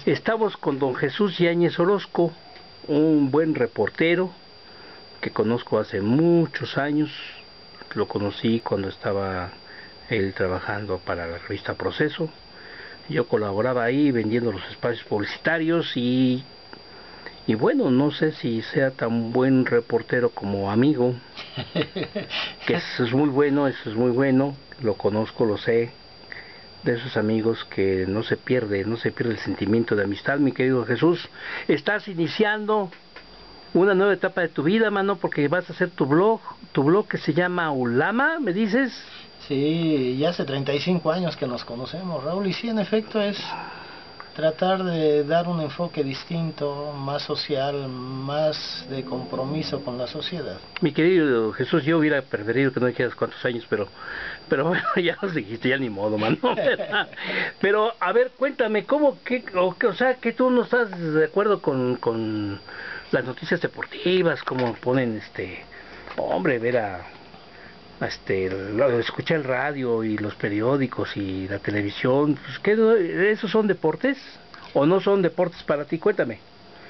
Estamos con don Jesús Yáñez Orozco, un buen reportero que conozco hace muchos años. Lo conocí cuando estaba él trabajando para la revista Proceso. Yo colaboraba ahí vendiendo los espacios publicitarios y bueno, no sé si sea tan buen reportero como amigo, que eso es muy bueno, lo conozco, lo sé, de esos amigos que no se pierde el sentimiento de amistad. Mi querido Jesús, estás iniciando una nueva etapa de tu vida, mano, porque vas a hacer tu blog que se llama Ulama, ¿me dices? Sí, ya hace 35 años que nos conocemos, Raúl, y sí, en efecto es tratar de dar un enfoque distinto, más social, más de compromiso con la sociedad. Mi querido Jesús, yo hubiera preferido que no dijeras cuántos años, pero bueno, ya nos dijiste, ya ni modo, mano. Pero, a ver, cuéntame, o sea, que tú no estás de acuerdo con las noticias deportivas, como ponen, hombre, escuchar el radio y los periódicos y la televisión, pues, ¿esos son deportes? ¿O no son deportes para ti? Cuéntame.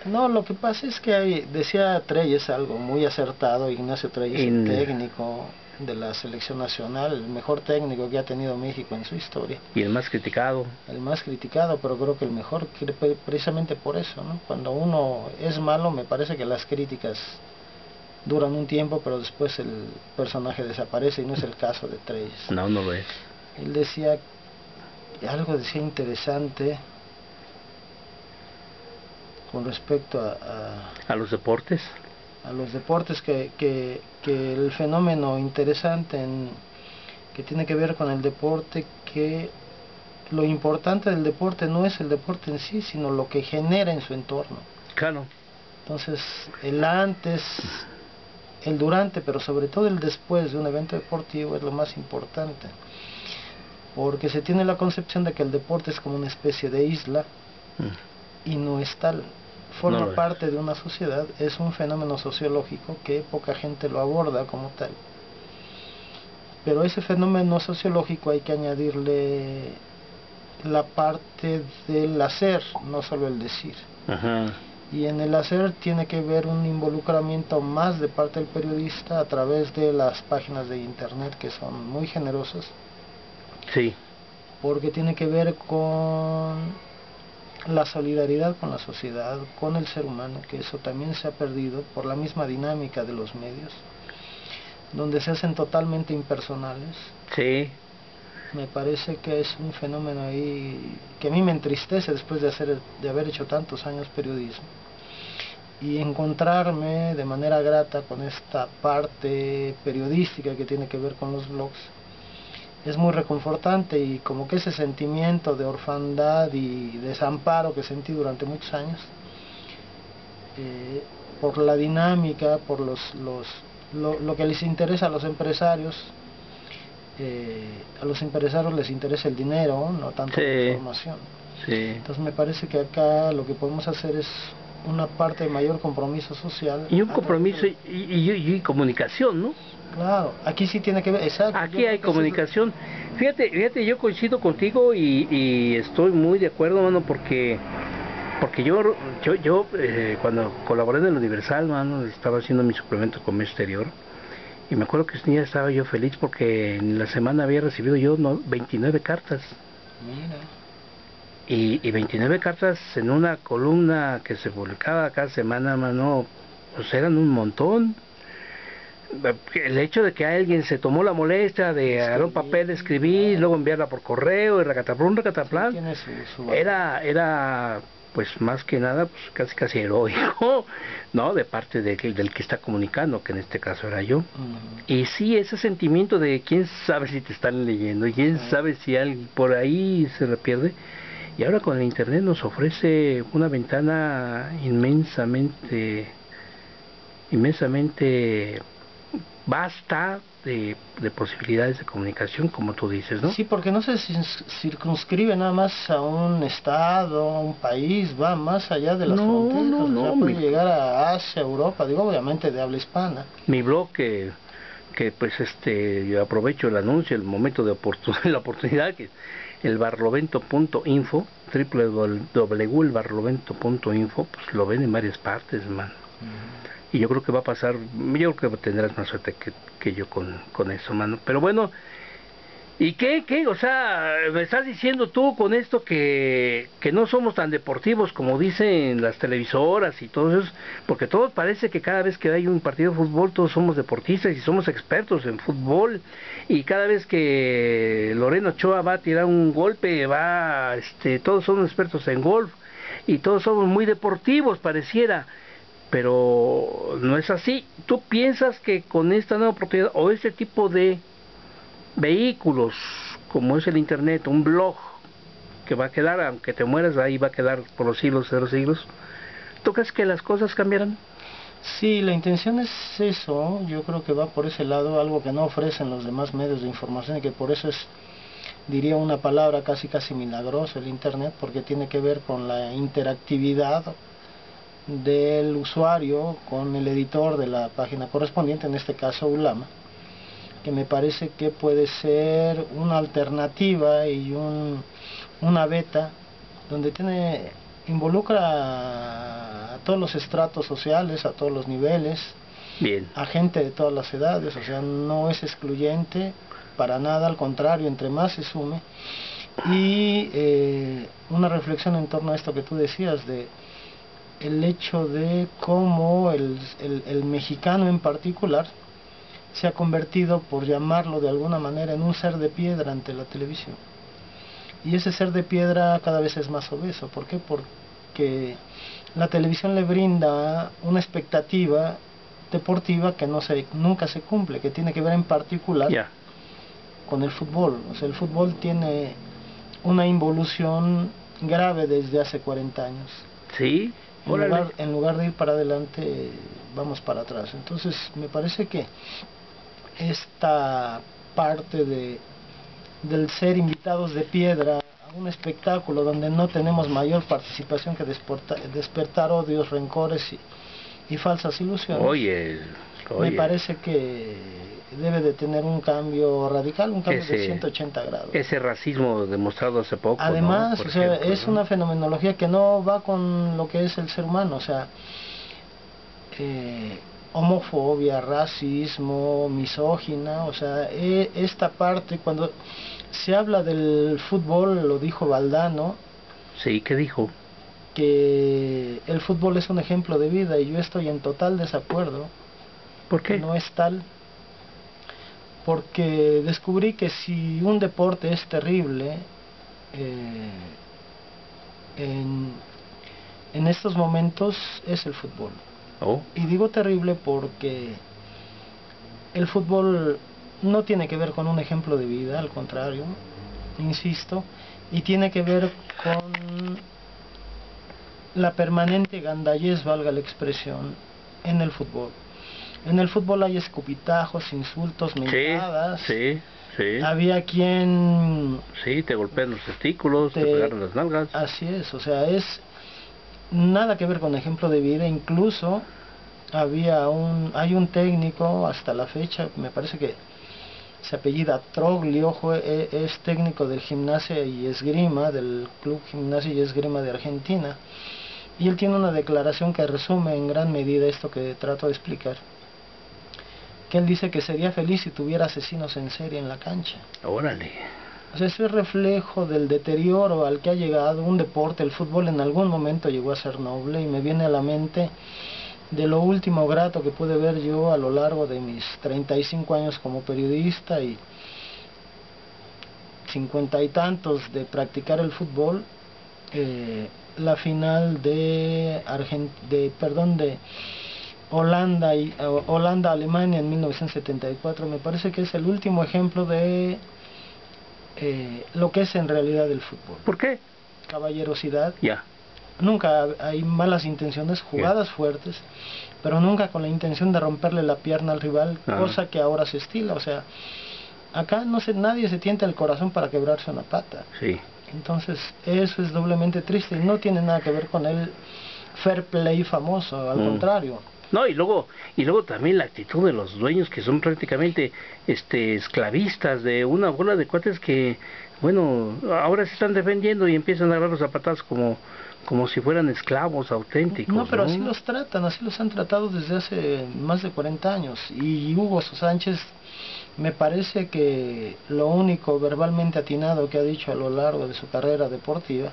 No, lo que pasa es que decía Treyes algo muy acertado, Ignacio Treyes, el técnico de la selección nacional, el mejor técnico que ha tenido México en su historia. Y el más criticado. El más criticado, pero creo que el mejor, precisamente por eso, ¿no? Cuando uno es malo, me parece que las críticas duran un tiempo, pero después el personaje desaparece, y no es el caso de Treyes. No, no lo es. Él decía interesante con respecto a los deportes. A los deportes, que el fenómeno interesante que tiene que ver con el deporte, que lo importante del deporte no es el deporte en sí, sino lo que genera en su entorno. Claro. Entonces, el antes, el durante, pero sobre todo el después de un evento deportivo es lo más importante, porque se tiene la concepción de que el deporte es como una especie de isla, y no es tal. Forma parte de una sociedad, es un fenómeno sociológico que poca gente lo aborda como tal. Pero a ese fenómeno sociológico hay que añadirle la parte del hacer, no solo el decir. Ajá. Y en el hacer tiene que ver un involucramiento más de parte del periodista a través de las páginas de internet, que son muy generosas. Sí. Porque tiene que ver con la solidaridad con la sociedad, con el ser humano, que eso también se ha perdido por la misma dinámica de los medios, donde se hacen totalmente impersonales. Sí. Me parece que es un fenómeno ahí que a mí me entristece después de haber hecho tantos años periodismo, y encontrarme de manera grata con esta parte periodística que tiene que ver con los blogs. Es muy reconfortante, y como que ese sentimiento de orfandad y desamparo que sentí durante muchos años, por la dinámica, por lo que les interesa a los empresarios, les interesa el dinero, no tanto la información. Sí. Entonces me parece que acá lo que podemos hacer es una parte de mayor compromiso social. Y un compromiso y comunicación, ¿no? Claro, aquí sí tiene que ver, exacto. Aquí hay comunicación. Fíjate, yo coincido contigo y estoy muy de acuerdo, mano, porque yo cuando colaboré en el Universal, mano, estaba haciendo mi suplemento de comercio exterior, y me acuerdo que ese día estaba yo feliz porque en la semana había recibido yo 29 cartas. Mira. Y 29 cartas en una columna que se publicaba cada semana, mano, pues eran un montón. El hecho de que alguien se tomó la molestia de agarrar un papel, escribir, luego enviarla por correo, y racataplán, era pues más que nada, pues casi heroico, ¿no? De parte del que está comunicando, que en este caso era yo. Y sí, ese sentimiento de quién sabe si te están leyendo, y quién sabe si alguien por ahí se le pierde. Y ahora con el internet nos ofrece una ventana inmensamente vasta de posibilidades de comunicación, como tú dices, ¿no? Sí, porque no se circunscribe nada más a un estado, a un país, va más allá de las fronteras. No, puede llegar a Asia, Europa, digo, obviamente de habla hispana. Mi blog que pues yo aprovecho el anuncio, el momento de la oportunidad, que el barlovento.info, www.elbarlovento.info, pues lo ven en varias partes, man. Y yo creo que va a pasar, yo creo que tendrás más suerte que yo con eso, mano. Pero bueno, ¿y qué? O sea, me estás diciendo tú con esto que no somos tan deportivos como dicen las televisoras y todo eso, porque todo parece que cada vez que hay un partido de fútbol todos somos deportistas y somos expertos en fútbol, y cada vez que Lorena Ochoa va a tirar un golpe, todos somos expertos en golf y todos somos muy deportivos, pareciera. Pero no es así. ¿Tú piensas que con esta nueva oportunidad o este tipo de vehículos como es el internet, un blog que va a quedar, aunque te mueras, ahí va a quedar por los siglos de los siglos, ¿tú crees que las cosas cambiarán? Sí, la intención es eso, yo creo que va por ese lado, algo que no ofrecen los demás medios de información y que por eso es, diría una palabra casi milagrosa, el internet, porque tiene que ver con la interactividad del usuario con el editor de la página correspondiente, en este caso Ulama, que me parece que puede ser una alternativa y una beta donde involucra a todos los estratos sociales, a todos los niveles, bien, a gente de todas las edades, o sea, no es excluyente para nada, al contrario, entre más se sume. Y una reflexión en torno a esto que tú decías de el hecho de cómo el mexicano en particular se ha convertido, por llamarlo de alguna manera, en un ser de piedra ante la televisión. Y ese ser de piedra cada vez es más obeso. ¿Por qué? Porque la televisión le brinda una expectativa deportiva que nunca se cumple, que tiene que ver en particular con el fútbol. O sea, el fútbol tiene una involución grave desde hace 40 años. Sí. En lugar de ir para adelante, vamos para atrás. Entonces, me parece que esta parte del ser invitados de piedra a un espectáculo donde no tenemos mayor participación que despertar odios, rencores y falsas ilusiones, me parece que debe de tener un cambio radical, un cambio de 180 grados. Ese racismo demostrado hace poco, además, ¿no? o sea, es una fenomenología que no va con lo que es el ser humano, o sea, homofobia, racismo, misógina, o sea, esta parte, cuando se habla del fútbol, lo dijo Valdano. Sí, ¿qué dijo? Que el fútbol es un ejemplo de vida, y yo estoy en total desacuerdo. ¿Por qué? No es tal, porque descubrí que si un deporte es terrible, en estos momentos es el fútbol. Y digo terrible porque el fútbol no tiene que ver con un ejemplo de vida, al contrario, insisto, y tiene que ver con la permanente gandallez, valga la expresión, en el fútbol. En el fútbol hay escupitajos, insultos, mentadas. Sí. Había quien... Sí, te golpean los testículos, te pegaron las nalgas. Así es, o sea, es nada que ver con ejemplo de vida. Incluso hay un técnico hasta la fecha, me parece que se apellida Troglio, es técnico del Gimnasia y Esgrima, del Club Gimnasia y Esgrima de Argentina, y él tiene una declaración que resume en gran medida esto que trato de explicar, que él dice que sería feliz si tuviera asesinos en serie en la cancha. Órale. O sea, eso es reflejo del deterioro al que ha llegado un deporte. El fútbol en algún momento llegó a ser noble, y me viene a la mente de lo último grato que pude ver yo a lo largo de mis 35 años como periodista y 50 y tantos de practicar el fútbol, la final de Holanda-Alemania en 1974, me parece que es el último ejemplo de lo que es en realidad el fútbol. ¿Por qué? Caballerosidad. Nunca hay malas intenciones, jugadas fuertes, pero nunca con la intención de romperle la pierna al rival, cosa que ahora se estila. O sea, acá nadie se tienta el corazón para quebrarse una pata. Entonces, eso es doblemente triste y no tiene nada que ver con el fair play famoso, al contrario. No, y luego también la actitud de los dueños, que son prácticamente esclavistas de una bola de cuates que Bueno, ahora se están defendiendo y empiezan a agarrar los patadas como si fueran esclavos auténticos. No, pero así los tratan, así los han tratado desde hace más de 40 años. Y Hugo Sánchez me parece que lo único verbalmente atinado que ha dicho a lo largo de su carrera deportiva,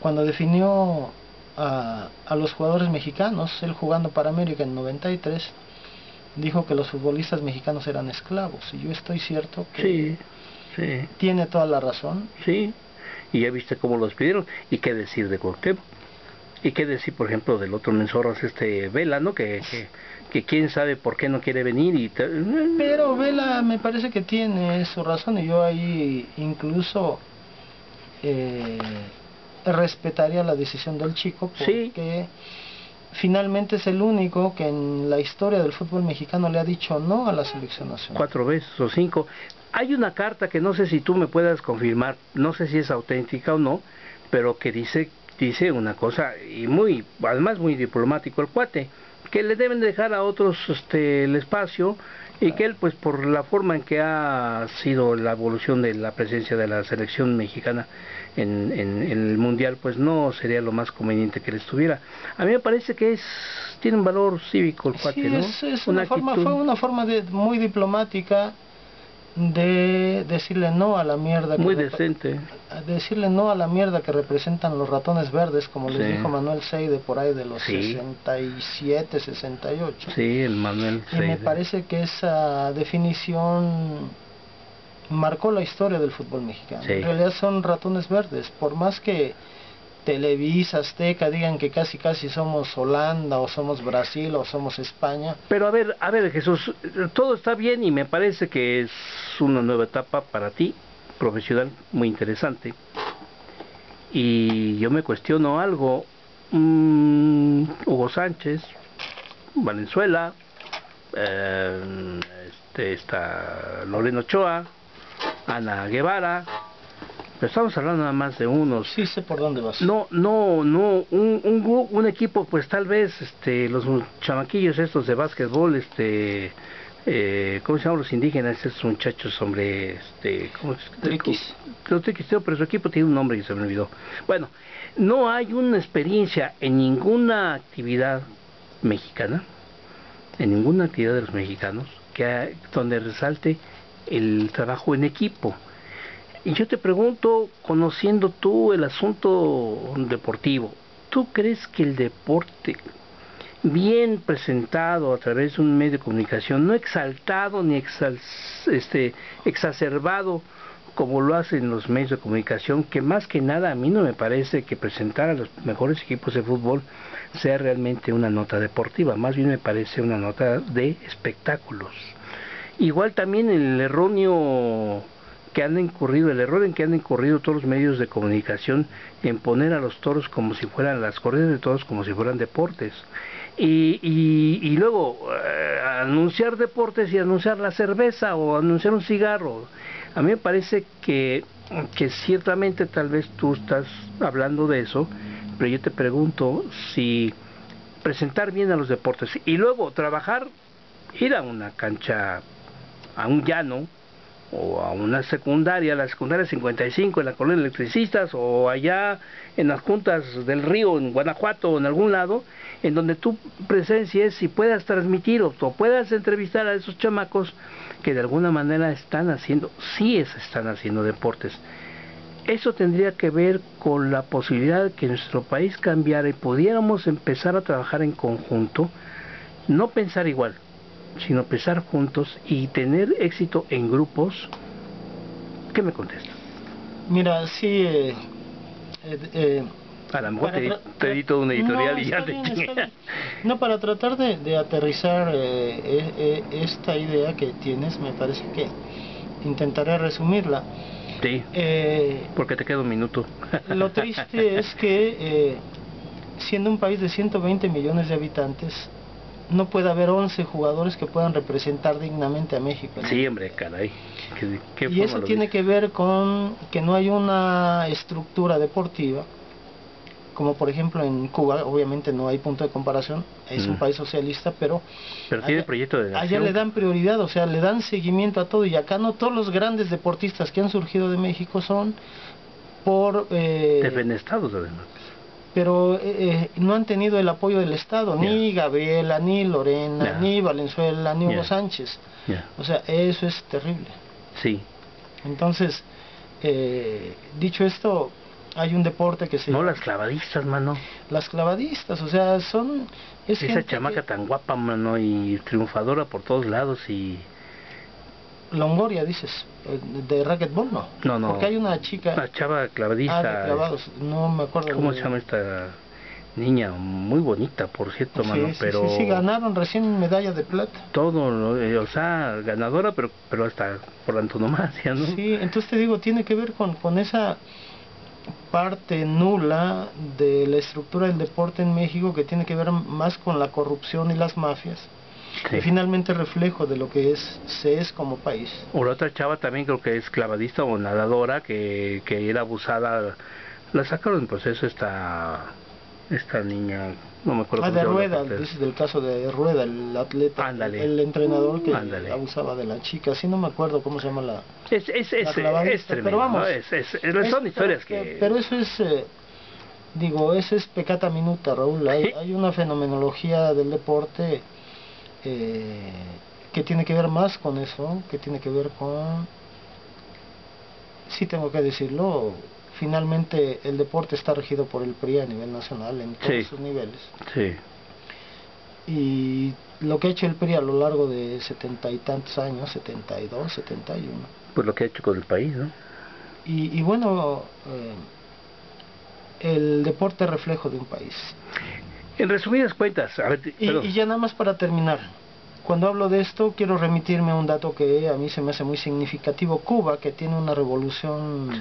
cuando definió a los jugadores mexicanos, él jugando para América en 93, dijo que los futbolistas mexicanos eran esclavos. Y yo estoy cierto que Sí, sí, tiene toda la razón. sí. Y ya viste cómo los pidieron. ¿Y qué decir de Cuauhtémoc? ¿Y qué decir, por ejemplo, del otro Mensorras, Vela, ¿no? Que quién sabe por qué no quiere venir y... Pero Vela me parece que tiene su razón, y yo ahí incluso respetaría la decisión del chico, porque finalmente es el único que en la historia del fútbol mexicano le ha dicho no a la selección nacional. 4 veces o 5. Hay una carta que no sé si tú me puedas confirmar, no sé si es auténtica o no, pero que dice una cosa, y además muy diplomático el cuate, que le deben dejar a otros el espacio, y que él, pues por la forma en que ha sido la evolución de la presencia de la selección mexicana en el mundial, pues no sería lo más conveniente que él estuviera. A mí me parece que tiene un valor cívico el cuate, ¿no? Es una forma, fue una forma muy diplomática de decirle no a la mierda, muy decente, decirle no a la mierda que representan los ratones verdes, como les dijo Manuel Seide por ahí de los 67, 68. Sí, el Manuel Seide. Y me parece que esa definición marcó la historia del fútbol mexicano. En realidad son ratones verdes, por más que Televisa, Azteca digan que casi somos Holanda o somos Brasil o somos España. Pero a ver Jesús, todo está bien y me parece que es una nueva etapa para ti, profesional, muy interesante. Y yo me cuestiono algo, Hugo Sánchez, Valenzuela, está Lorena Ochoa, Ana Guevara. Pero estamos hablando nada más de unos... Sí sé por dónde vas. No, un equipo, pues tal vez, los chamaquillos estos de básquetbol, ¿cómo se llaman los indígenas? Estos muchachos, hombre, ¿cómo es? Triquis. Los Triquis, pero su equipo tiene un nombre que se me olvidó. Bueno, no hay una experiencia en ninguna actividad mexicana, en ninguna actividad de los mexicanos, donde resalte el trabajo en equipo. Y yo te pregunto, conociendo tú el asunto deportivo, ¿tú crees que el deporte, bien presentado a través de un medio de comunicación, no exaltado ni exacerbado como lo hacen los medios de comunicación, que más que nada a mí no me parece que presentar a los mejores equipos de fútbol sea realmente una nota deportiva, más bien me parece una nota de espectáculos? Igual también el error en que han incurrido todos los medios de comunicación en poner a los toros como si fueran las corridas de toros, como si fueran deportes, y luego anunciar deportes y anunciar la cerveza o anunciar un cigarro. A mí me parece que ciertamente tal vez tú estás hablando de eso, pero yo te pregunto si presentar bien a los deportes y luego ir a una cancha, a un llano, o a una secundaria, la secundaria 55 en la colonia Electricistas, o allá en las juntas del río en Guanajuato o en algún lado, en donde tú presencies y puedas transmitir o puedas entrevistar a esos chamacos que de alguna manera están haciendo deportes. Eso tendría que ver con la posibilidad de que nuestro país cambiara y pudiéramos empezar a trabajar en conjunto, no pensar igual, sino pensar juntos y tener éxito en grupos. ¿Qué me contestas? Mira, sí, a lo mejor te di toda una editorial y ya te No, para tratar de aterrizar esta idea que tienes, me parece que intentaré resumirla. Sí, porque te queda un minuto. Lo triste es que siendo un país de 120 millones de habitantes, no puede haber 11 jugadores que puedan representar dignamente a México, ¿no? Sí, hombre, caray. Y eso tiene que ver con que no hay una estructura deportiva como por ejemplo en Cuba, obviamente no hay punto de comparación, es un país socialista, pero tiene proyecto de nación. allá le dan prioridad, o sea, le dan seguimiento a todo, y acá no. Todos los grandes deportistas que han surgido de México son por... defenestrados además. pero no han tenido el apoyo del Estado, ni Gabriela, ni Lorena, ni Valenzuela, ni Hugo Sánchez. O sea, eso es terrible. Sí. Entonces, dicho esto, hay un deporte que se... No, las clavadistas, mano. Las clavadistas, o sea, son... Esa chamaca tan guapa, mano, y triunfadora por todos lados, y... Longoria, dices, de racquetball, ¿no? No. Porque hay una chica... Una chava clavadista. de clavados, no me acuerdo. ¿Cómo se llama esta niña? Muy bonita, por cierto, mano, pero... Sí, ganaron recién medalla de plata. Todo, o sea, ganadora, pero hasta por antonomasia, ¿no? Sí, entonces te digo, tiene que ver con esa parte nula de la estructura del deporte en México, que tiene que ver más con la corrupción y las mafias. Y finalmente reflejo de lo que se es como país. O la otra chava también creo que es clavadista o nadadora que era abusada, la sacaron en proceso esta niña, no me acuerdo. De Rueda, dices del caso de Rueda, el atleta. Ándale. El entrenador que abusaba de la chica, sí, no me acuerdo cómo se llama la clavadista, tremendo, pero vamos, son historias que... Pero eso es... eso es peccata minuta, Raúl. Hay una fenomenología del deporte que tiene que ver más con eso, que tiene que ver con, sí tengo que decirlo, finalmente el deporte está regido por el PRI a nivel nacional en todos sus niveles. Sí. Y lo que ha hecho el PRI a lo largo de 70 y tantos años, 72, 71. Pues lo que ha hecho con el país, ¿no? Y bueno, el deporte es reflejo de un país. En resumidas cuentas, a ver, y ya nada más para terminar, cuando hablo de esto quiero remitirme a un dato que a mí se me hace muy significativo. Cuba, que tiene una revolución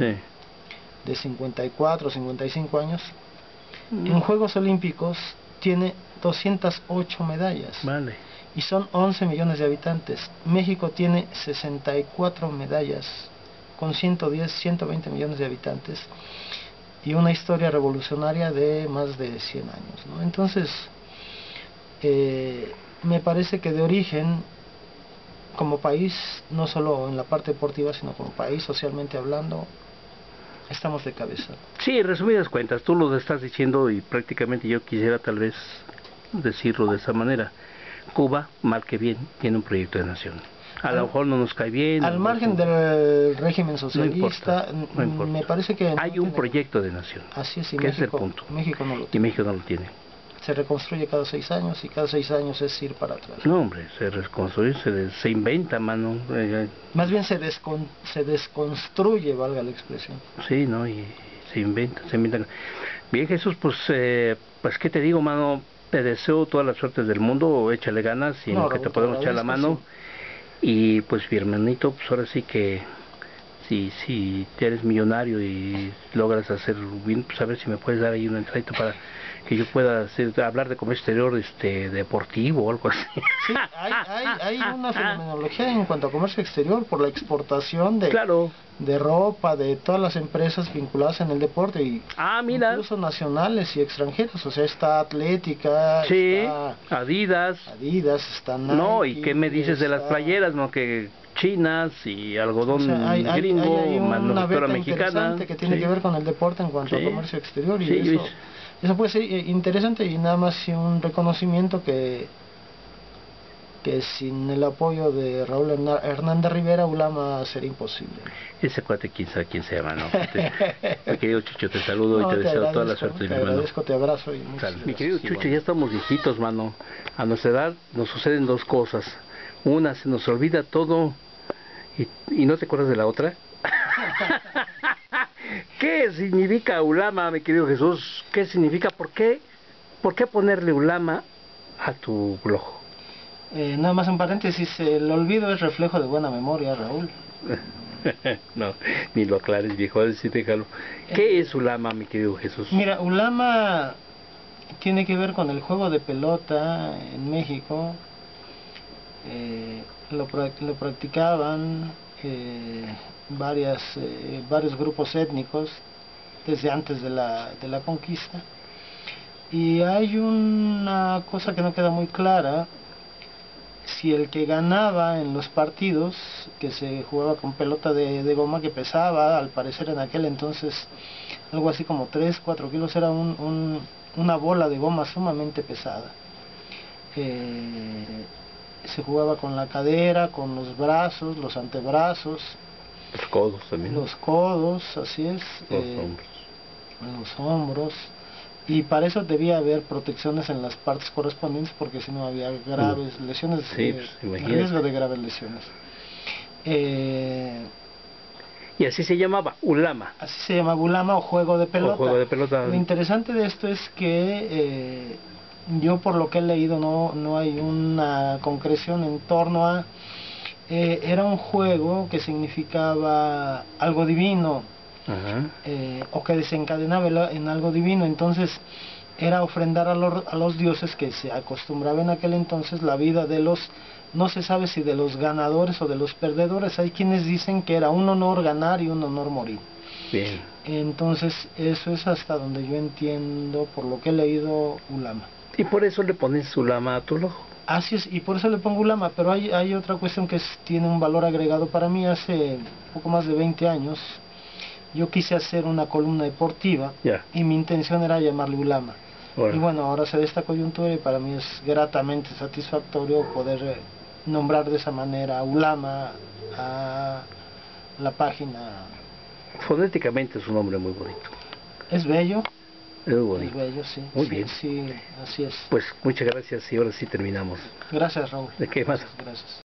de 54, 55 años, en Juegos Olímpicos tiene 208 medallas. Vale. Y son 11 millones de habitantes. México tiene 64 medallas, con 110, 120 millones de habitantes, y una historia revolucionaria de más de 100 años, ¿no? Entonces, me parece que de origen, como país, no solo en la parte deportiva, sino como país, socialmente hablando, estamos de cabeza. Sí, en resumidas cuentas, tú lo estás diciendo y prácticamente yo quisiera tal vez decirlo de esa manera. Cuba, mal que bien, tiene un proyecto de nación. A lo mejor no nos cae bien. Al margen del régimen socialista, no importa. Me parece que... hay un proyecto de nación. Así es, y México, es el punto. México no lo tiene. Y México no lo tiene. Se reconstruye cada 6 años, y cada 6 años es ir para atrás. No, hombre, se reconstruye, se inventa, mano. Más bien se desconstruye, valga la expresión. Sí, ¿no? Y se inventa. Bien, Jesús, pues ¿qué te digo, mano? Te deseo todas las suertes del mundo, échale ganas, y en lo que te podemos echar la mano. Y pues mi hermanito, pues ahora sí que si eres millonario y logras hacer bien, pues a ver si me puedes dar ahí un entradito para que yo pueda hablar de comercio exterior deportivo o algo así. Sí, hay una fenomenología en cuanto a comercio exterior por la exportación de ropa, de todas las empresas vinculadas en el deporte, y incluso nacionales y extranjeras. O sea, está Atlética, está Adidas, está Nike. No, ¿y qué me dices de las playeras, no? Que chinas y algodón gringo, hay una manufactura beta mexicana que tiene que ver con el deporte en cuanto a comercio exterior, y eso puede ser interesante, y nada más un reconocimiento que sin el apoyo de Raúl Hernández Rivera, Ulama sería imposible. Ese cuate, quién sabe quién se llama, ¿no? Mi querido Chucho, te saludo y te deseo toda la suerte, mi hermano. Te agradezco, te abrazo. Y mi querido Chucho, ya estamos viejitos, mano. A nuestra edad nos suceden dos cosas. Una, se nos olvida todo y no te acuerdas de la otra. ¿Qué significa Ulama, mi querido Jesús? ¿Qué significa? ¿Por qué ponerle Ulama a tu blog? Nada más en paréntesis, el olvido es reflejo de buena memoria, Raúl. No, ni lo aclares, viejo, así déjalo. ¿Qué es Ulama, mi querido Jesús? Mira, Ulama tiene que ver con el juego de pelota en México. Lo practicaban varios grupos étnicos desde antes de la conquista, Y hay una cosa que no queda muy clara, si el que ganaba en los partidos, que se jugaba con pelota de goma que pesaba, al parecer en aquel entonces, algo así como 3, 4 kilos, era una bola de goma sumamente pesada. Se jugaba con la cadera, con los brazos, los antebrazos, Los codos también. los codos, así es, Los hombros. los hombros, y para eso debía haber protecciones en las partes correspondientes, porque si no había graves lesiones, Sí, pues, imagínate. riesgo de graves lesiones. Y así se llamaba, ulama. Así se llama ulama o juego de pelota. O juego de pelota. Lo interesante de esto es que yo, por lo que he leído, no hay una concreción en torno a... era un juego que significaba algo divino, o que desencadenaba en algo divino. Entonces era ofrendar a los dioses, que se acostumbraba en aquel entonces la vida de los, no se sabe si de los ganadores o de los perdedores. Hay quienes dicen que era un honor ganar y un honor morir. Bien. Entonces eso es hasta donde yo entiendo, por lo que he leído, ulama. Y por eso le pones ulama a tu logo. Así es, y por eso le pongo ulama. Pero hay otra cuestión que tiene un valor agregado para mí. Hace poco más de 20 años yo quise hacer una columna deportiva, y mi intención era llamarle ulama. Y bueno, ahora se da esta coyuntura y para mí es gratamente satisfactorio poder nombrar de esa manera ulama a la página. Fonéticamente es un nombre muy bonito. Es bello. Es muy bonito. Es bello, sí. Muy sí, bien. Sí, así es. Pues muchas gracias y ahora sí terminamos. Gracias, Raúl. ¿De qué más? Gracias.